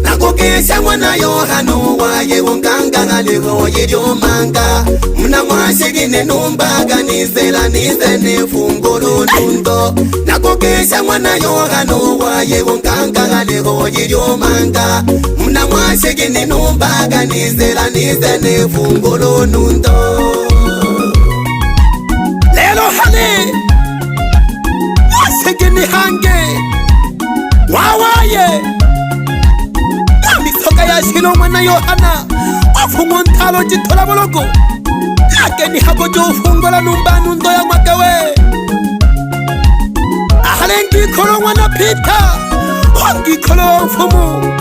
Nakukisha mwana Yohano waye unganga ngaliho yediomanga Muna mwashigine numbaga nizela nizene fungolo nundo Nakukisha mwana Yohano waye unganga ngaliho yediomanga Muna mwashigine numbaga nizela nizene fungolo nundo Lelo hali Mwashigine hange Wawaye Misoka ya shilo mwana Yohana Wafungo ntalo jitola boloko Lake ni hako jo fungola numba nundo ya mwakawe Ahalengi kolo mwana Pita Hongi kolo mfumu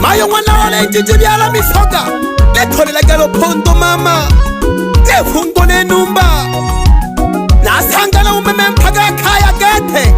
Mayo mwana wale jijibiala misoka Letole la galo pondo mama Lefungole numba Nasangala umeme mpaga kaya gete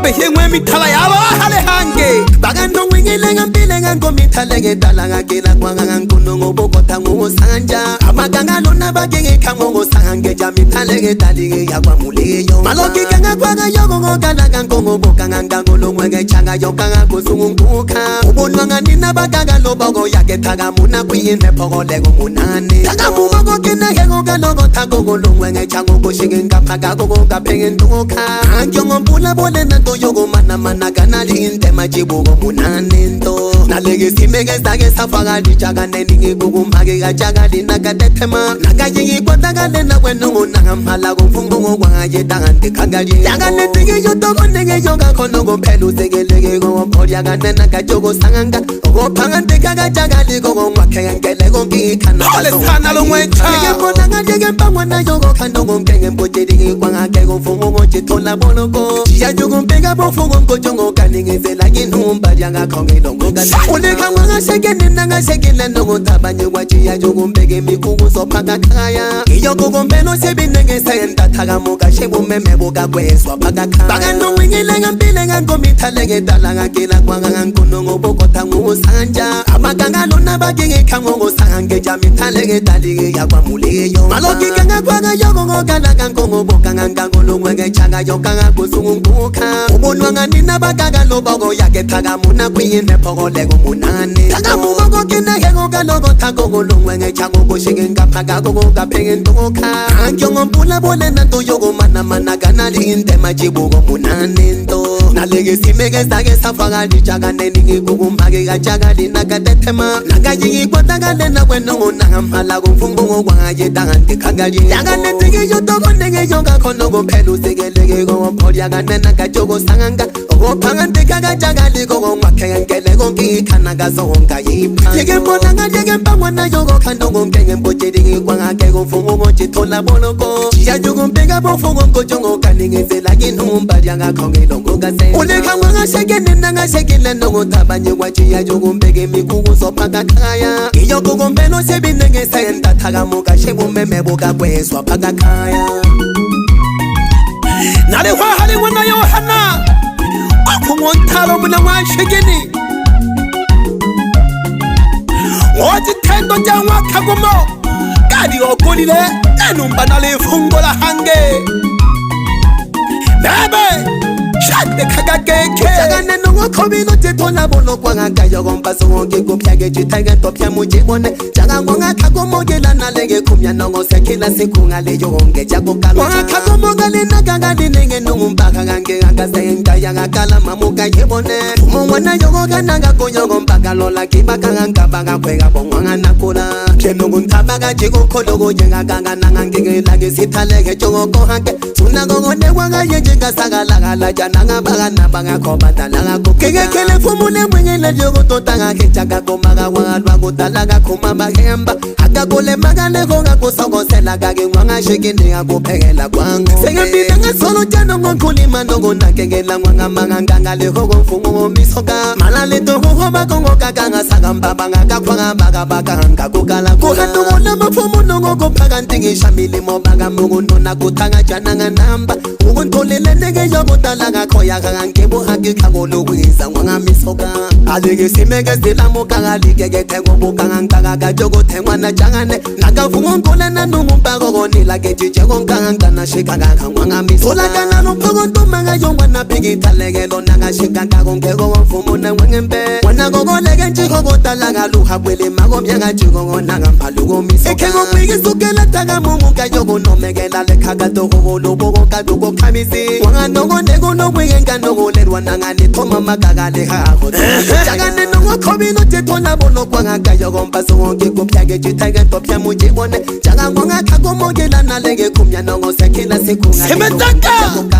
Behengwe mitala yalo hale hange Bagando wingile ngambile ngango mitale gedala ngakila kwa ngangono ngobokota ngosanja Amaganga lona bagenge kango sange jamitale gedali ya kwa muleyo Maloki kanga kwa yogo ngokala ngango ngoboka ngango longwe changa yokanga kuzunguka Ubonwa nganina baganga lobogo yake taga muna kuyine pogole ngumunane Taga mumogo kena hego galogo tago longwe chango koshigenga paga gogo gapengenduka Angyo mbula bole na yogo mana kanali intema jibugo munanento nalege simege sage safara lichaga nendingi bugu mage gachaga dinakatetema nakajingi kwataga nena kwenu nagamhala kufungu kwaje tangante kagaje yaga netege yotogo nege yoga konogo pelu segelege go porya ganena kajogo sanganga go pangante kagachaga ligo makengele go kikana ole sana lomwecha nege ponanga nege pamwana yogo kandogo ngenge mbojeri kwanga kego fungu go chitola bonogo ya yogo pega bofungo ngojongo kaningeze la ginumba yanga kongedongo gani uleka mwanga shekene nanga shekene nongo tabanye wachi ya jogo mbege mikugu sopaka kaya iyo gogo mbeno sebinenge senta taga moga shebu meme boga kweswa paka kaya bagano wingile ngambile ngango mitalege talanga kila kwanga nkunongo boko tangu sanja amaganga lona bagenge kango sange jamitalege talige ya kwa muleyo maloki kanga kwanga yogo ngokala kango boka ngango longwe changa yokanga kusunguka Ubonwanga nina bagaga lobogo yake taga muna kuyine pogole gumunane Taga mumogo kina hego galogo tago golungwe chango koshigenga paga gogo gapengenduka Ankyongo mpula bole na toyogo mana ganali intema jibugo munane ndo Nalege simege sage safara lichaga neningi kugumbage gachaga dinakatetema Nakajingi kwa taga nena kwenu nagamhala kumfungu kwaje tangante kagaji Yaga netege yotogo nege yoga konogo pelu segelege go porya ganena kajogo sanganga Ogo pangante kaga jagali go makengele go kikana gazonga yipa Yege mbonanga yege mbamwana yogo kandogo ngenge mbojeri kwanga kego fungu go chitola bonogo Chia yogo mbega bofungu go jongo kaningeze lagi numba yanga konge dongo gaze Uleka mwanga shekene nanga shekele nongo tabanye wachi ya yogo mbege mikugu sopaka kaya Iyo gogo mbeno sebinenge senta taga moga shebu meme boga kweswa paka kaya Nale hali wana Yohana Afungo ntalo muna wanshigini Woti tendo jangwa kagumo Gadi okulile Nanumba nale fungola hange Bebe Shade kagageke Chagane nungo komino titola bono kwa ngaka yogo mpaso wonge kupyage chitage topya mujibone Chagango nga kagumo gila nalege kumya nongo sekila siku ngale yonge jago kalo Wanga kagumo gali nagagali nenge nungu mpaka gange nga senta yanga kala mamuka yebone Tumo wana yogo ganaga konyogo mpaka lola kibaka nga baga kwega bongwanga nakula Kenungu ntabaga jigo kologo jenga ganga nanga ngege lage sitalege chongo kohake Sunago wanga yejiga saga laga la nanga baga na baga kobata laga ko kege kele fumule mwenye la jogo totanga kechaga ko maga wanga ko talaga ko mama hemba aga kole maga le ko ga ko sogo sela ga ge wanga shekende ga ko pegela kwanga senge bidanga solo jano ngokuli mandogo na kege la wanga maga nganga le ko fumo misoka malale to ho ba ko ngaga nga saga mbaba ngaga kwanga baga baga nga ko kala ko hatu na mafumo nongo ko paga ntingi shamili mo baga mungu nona ko tanga jana nga namba untolele nege yogo talaga koya gange bo hagi kagolo wiza wanga misoka alege simege zila moka alige tego boka nganga ga jogo tengwa na jangane nakavuka ngolana numumpako konila kejiche konkangana shikaka ngwangami solakana lompoko ntomanga yongwana bigithaleke lona ngashikaka konkeko wamfumo nangwengembe wana kokoleke njiko kodalaka luha bwele makomyanga jiko ngona ngamphaluko miso ekhengo bikisukela taka mumuka yoko nomekela lekhaka toko loboko kadoko khamisi wangano ndeko nobwenga nokolerwa nangani thoma makakale haho jangane nokhobino tetona bono kwanga yoko mpaso wonke kopyake jithake topya mujibone jangangonga khakomokela naleke khumya nongo sekhela sikhunga semetaka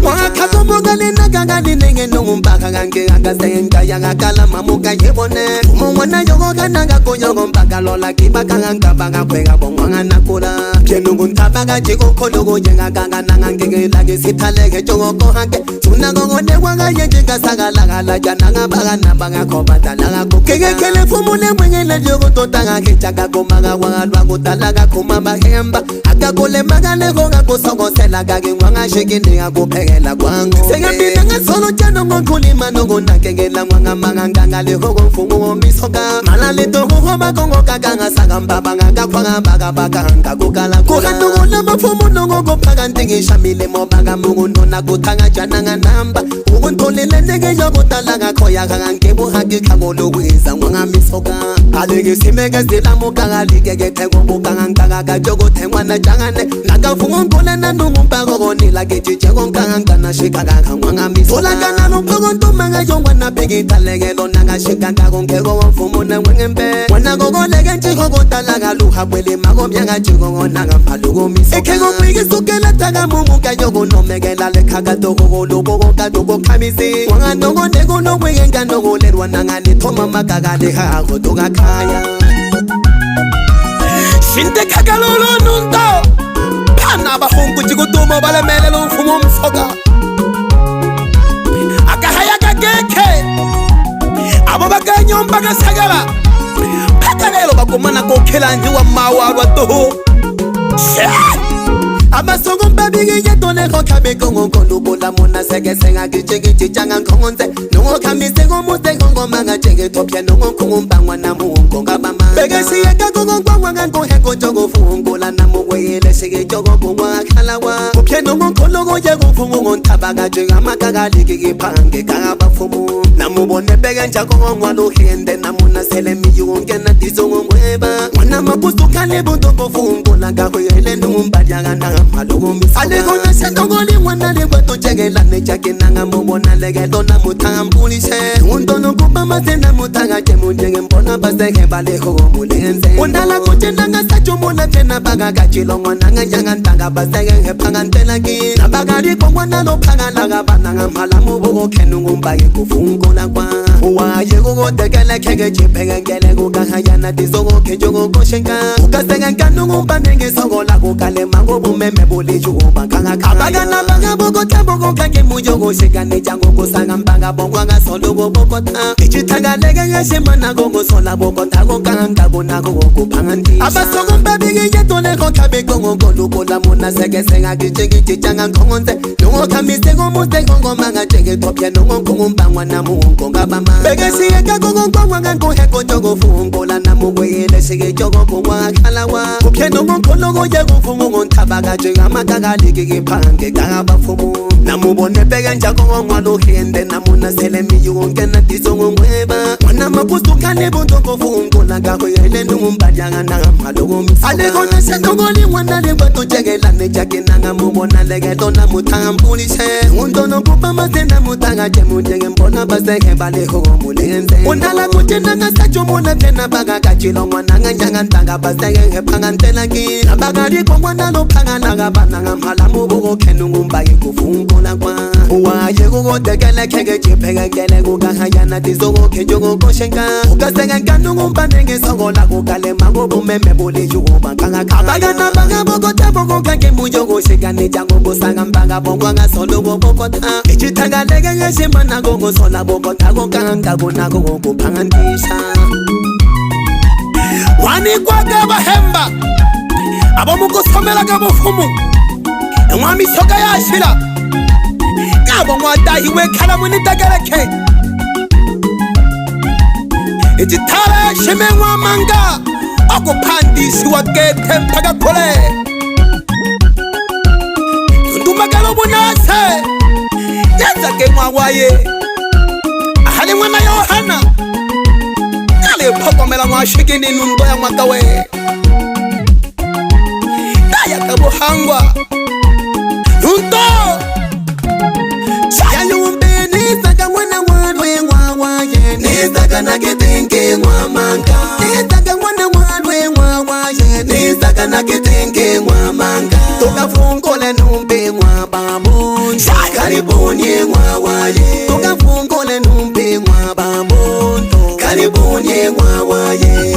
wakhakomokale nakangani nenge nompaka kange ngakasenga yakala mamuka yebone umwana yoko kananga konyoko mpaka lola kibaka ngabanga kweka bongwanga nakula pyenungu ntabaka jiko khologo njengakanga nangangekela ke sithaleke joko hanke tuna ngone kwanga yenjika sakalakala jana ngabaka nabanga khobadala kokekele fumule mwengele joko totanga kechaka komaka walwa kutalaka khuma bahemba akakole makale konga kusokosela kake ngwanga shikini akuphekela kwangu sengabina ngasolo jano ngokhulima nokunakekela ngwanga makanganga lehoko mfumo misoka malaleto hoba kongo kakanga sakambaba ngakakhwanga bakabaka ngakukala kuhanukula mafumo nongokophaka ntingishamile mobaka mukundona kuthanga jana nganamba ukuntolile ndeke yokudala ngakhoya kangebuhaki khakolokweza ngwanga misoka aleke simeke zilamuka kalike tekobukanga ngakaka joko thengwana jangane nakavuka ngolana numumpako konila kejiche konkangana shikaka ngwanga misoka kana lompoko ntomanga yongwana bigithaleke lona ngashikaka konkeko wamfumo nangwengembe wana kokoleke njiko kodalaka luha bwele makomyanga jiko ngona ngamphaluko misoka ekheko bikisukela taka mumuka yoko nomekela lekhaka toko loboko kadoko khamisi wangano ndeko nobwenga nokolerwa nangani thoma makakale haho tokakhaya shinte kakalolo nunto phana bahungu jikutumo balemele lo mfumo msoka akahaya kakekhe abo bakanyomba kasakala phakalelo bakomana kokhela njiwa mawalwa toho abasoko mbabike yetole khokhabe kongo kolubola mona seke senga kichiki changa ngonze nongo khamise ngomuze kongo manga cheke topya nongo kungumba na mungo ngabama begesi yeka kongo kwangwa ngango heko jogo fungola na mugwele sike jogo bungwa khalawa kopye nongo khologo yego fungo ntabaka jenga makakali kiphange kabafumu namubone bege njako ngwalo hende namuna sele miyonke na dizongo ngweba wana makusukale bundoko fungola ngakhoyele numbadya kana alekona sendogoli mwana lekweto jekela nejake nanga mubona leketo na mutambulise undono kupa masena mutanga jemujenge mbona baseke balekho mulenze undala kutenda ngasacho mona tena baga kachilongo nanga janga ntanga baseke hephanga ntelaki nabagari kongwana lo phanga laga bananga mhala mubuko khenungu mbake kufungola kwa waye kukodekele kheke jipheke ngele kukahayana dizoko khenjoko koshenka ukaseke nkanungu mbanenge sokola kukale mangobu meme juba kanga abagana banga boko taboko kake mujo go shikane jango go sanga mbanga bongwa nga solo go boko ta ichitanga lege ngashema na go sola boko ta go kanga go na go go pangandi abasoko mbabige yetole go kabe go go lukola mona sege senga kichiki changa ngonze nongo kamise go mute go manga chenge topya nongo kumbangwa na mungo ngabama begesi yeka go ngwa ngo heko jogo fungola na mugwele sege jogo bongwa khalawa kupye nongo khologo yego fungo ntabaka jenga makakali kiphange kabafumu namubone bege njako ngwalo hende namuna sele miyonke na dizongo ngweba wana makusukale bundoko fungola ngakhoyele numbadya kana ngamphaluko misoka alekona sendogoli mwana lekweto jekela nejake nanga mubona leketo na mutambulise undono kupa masena mutanga jemujenge mbona baseke balekho mulenze undala kutenda ngasacho mona tena baga kachilo mwana nganga ntanga baseke hephanga ntelaki nabagari kongwana lo phanga laga bananga mhala mubuko khenungu mbake kufungola kwa waye kukodekele kheke jipheke ngele kukahayana dizoko khenjoko koshenka ukaseke nkanungu mbanenge sokola kukale magobu meme bole juba kanga abagana banga boko taboko kake mujo koshikane jango bosanga mbanga bongwa ngasolo boko ta ichitanga lege ngashema na go sola boko ta go kanga go na go kuphangandisha wani kwaga bahemba abamukosomela kabufumu Mwami soka yashira Ngabo mwadahiwe khala munitageleke Ijitala shime mwamanga okuphandisiwa kethe mpaka khole ndumagalo bunase yenza ke mwawaye ahali mwana Yohana ale phokomela mwashikini nundo ya mwakawe daya kabuhangwa nundo ya nyumbeni saka mwana mwadwe mwawaye nisaka na kitenge mwamanga nisaka mwana mwadwe mwawaye nisaka na kitenge mwamanga tukafungole numbe mwabamo karibunye mwawaye tukafungole numbe mwabamo karibunye mwawaye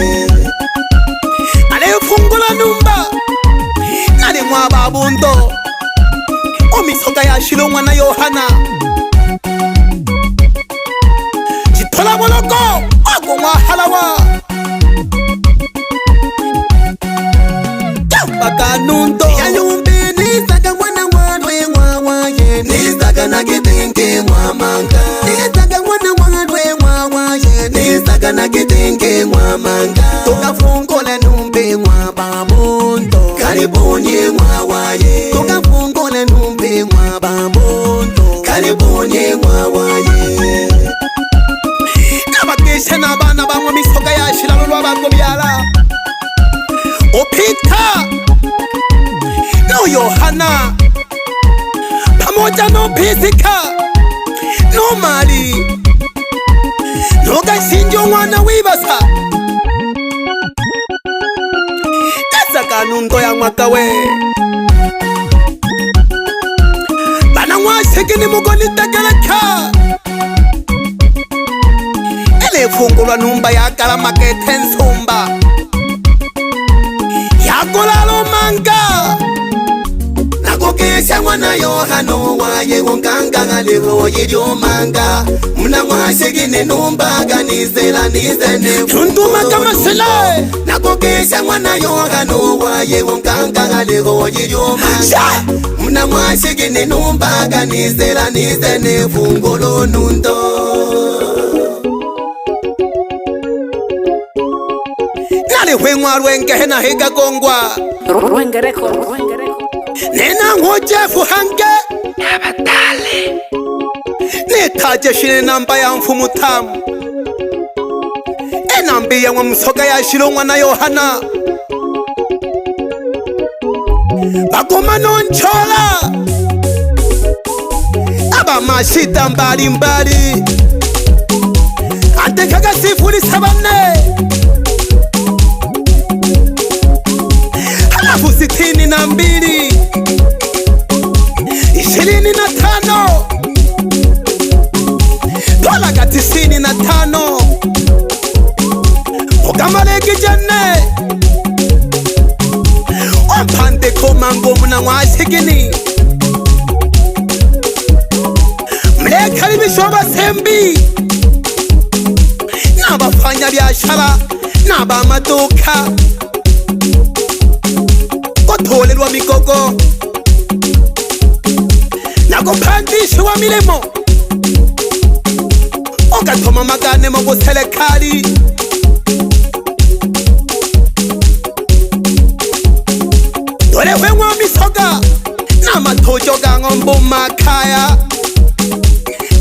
alefungula numba nali mwababundo omisoga yashilo mwana Yohana jitola boloko ogo mwahalawa baka nundo ya nyumbeni saka mwana mwadwe mwawaye nisaka na kitenge mwamanga nisaka mwana mwadwe mwawaye nisaka na kitenge mwamanga tukafungole numbe mwababundo karibunye mwawaye tukafungole numbe mwababundo karibunye mwawaye nabakesha nabana bamwe misoga yashira lwabako byala Opita no Yohana pamoja no Pisika no Mali no gashinjo mwana wibasa kasaka nundo ya mwakawe bana mwashikini mugoni tagalaka ele fungulwa numba ya kalamakete nsumba yakolalo manga nakokesha mwana Yohana waye wonkanga ngaleho yiryo manga muna mwashigine numbaga nizela nizene tunduma kama sele nakokesha mwana Yohana waye wonkanga ngaleho yiryo manga muna mwashigine numbaga nizela nizene fungolo nundo Hwengwa rwenge hena higa gongwa Rwenge record Nena ngoje fuhange Abatale Netaje shine namba ya mfumu tamu Enambi ya msoga ya shilo mwana Yohana Bagoma nonchola Aba mashita mbali mbali Antekaga sifuri sabane Halafu 62 25 dola ga 95 Ogamalegi jane Ompande komango muna mwashigini Mlekali bishoba sembi Nabafanya biashara Naba maduka Kotolerwa migogo Nakopandisha wa milemo Ogatoma magane mu buselekali Dore wengwa misoga Namatojo gangombo makaya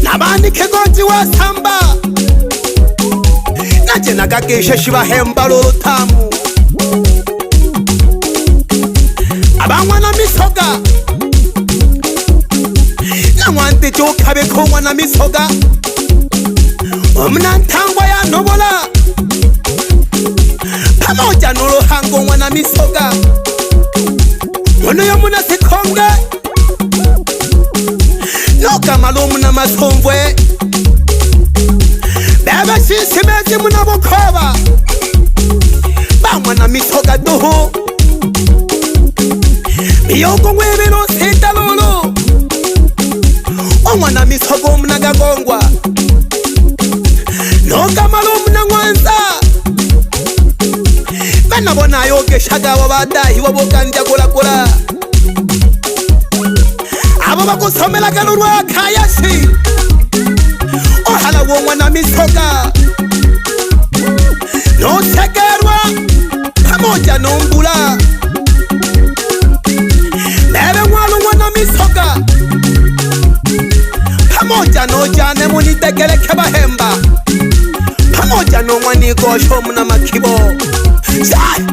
Nabandi kegoji wa samba Naje nagageshe shibahemba lutamu Abangwa na misoga Namwante chokabe kongwa na misoga Omnantangwa ya nobola Pamoja norohango mwana misoga Ono yo muna sikonge Noka malumu na masomvwe Beba shisimezi muna bokoba Bangwa na misoga duhu Miyoko mwebero sita lolo Omwana misogo muna gagongwa Noka malumu na ngwanza Bana bona yoke shaga wabadahi wabokanja kula kula Abo bakusomela galurwa kayashi Ohala wongwa na misoga No segerwa pamoja nombula Bebe mwalu mwana misoka pamoja no jane munitekele keba hemba pamoja no mwani gosho muna makibo Shai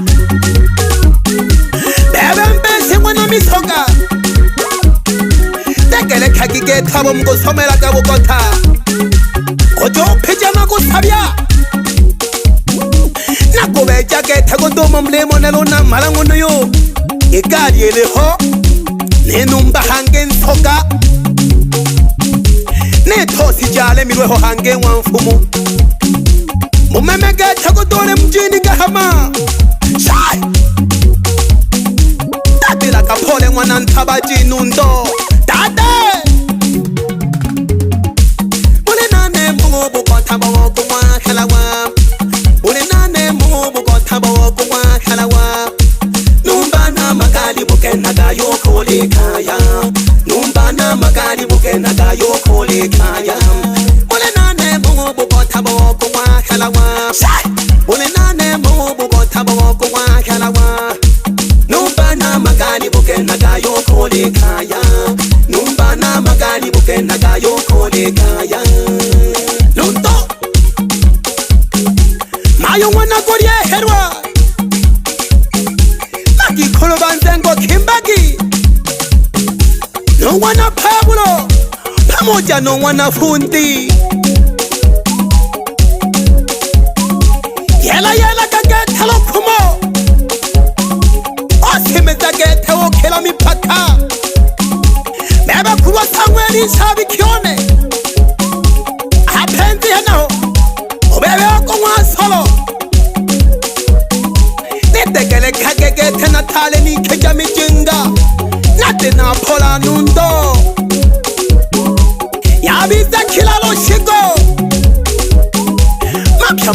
Bebe mbesi mwana misoka tekele kagige tabo mgo somela kabo kota Kojo pijama kusabya Nakobe jake tego domo mlemo nelona malangu nuyo Igari eleho Nenumba hangen soka Netosi jale milweho hangen wanfumu Mumemege tego dole mjini gahama Shai Tatila kapole mwana ntabaji nundo Dade Mune nane mungu bukota bawo kumwa halawa Mune nane mungu bukota bawo kumwa halawa Numba na magali bukena ga yokole kaya Numba na magali bukena ga yokole kaya Mune nane mungu bukota bawo kumwa halawa Mune nane mungu bukota bawo kumwa halawa Numba na magali bukena ga yokole kaya Numba na magali bukena ga yokole kaya Lunto Mayo wana gorye herwa Maki kolobanzengo kimbagi No wana Pablo Pamoja no wana fundi Yela yela kagete lo kumo Osimeza gete o kela mipaka Beba kuwa sangweli sabi kione Apenzi hena Obebe wako mwa solo Nitegele kagege tena tale ni keja mijinga Nate na pola nundo Yabiza kila lo shigo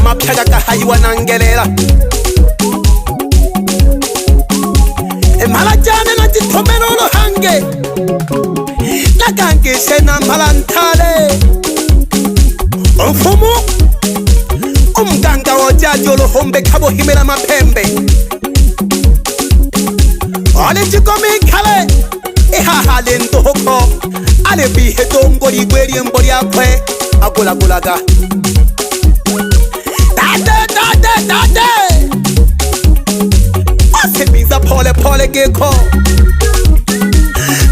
Mapya gaka haiwa nangelela Mala jane na jitomero lo hange Nagange sena malantale Mfumu Umganga wajaji olohombe kabo himela mapembe Ole jikomi kale Ihahale ndohoko Ale bihe dongori gweri mbori akwe Agula gulaga Dade Ose biza pole pole geko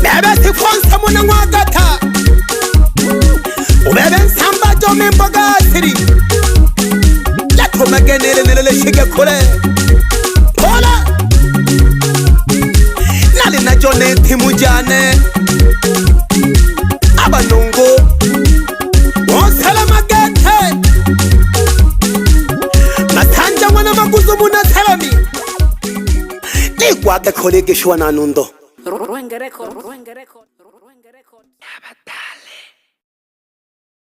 Bebe si fonsa muna mwagata Ubebe nsamba jome mboga siri Lato magenele nilele shige kule Pola Nali na jone timu jane Aba nungu Wonsala magete Matanja wana maguzu muna telami Nigwa kekole gishwa na nundo Ruenge record. Abatale.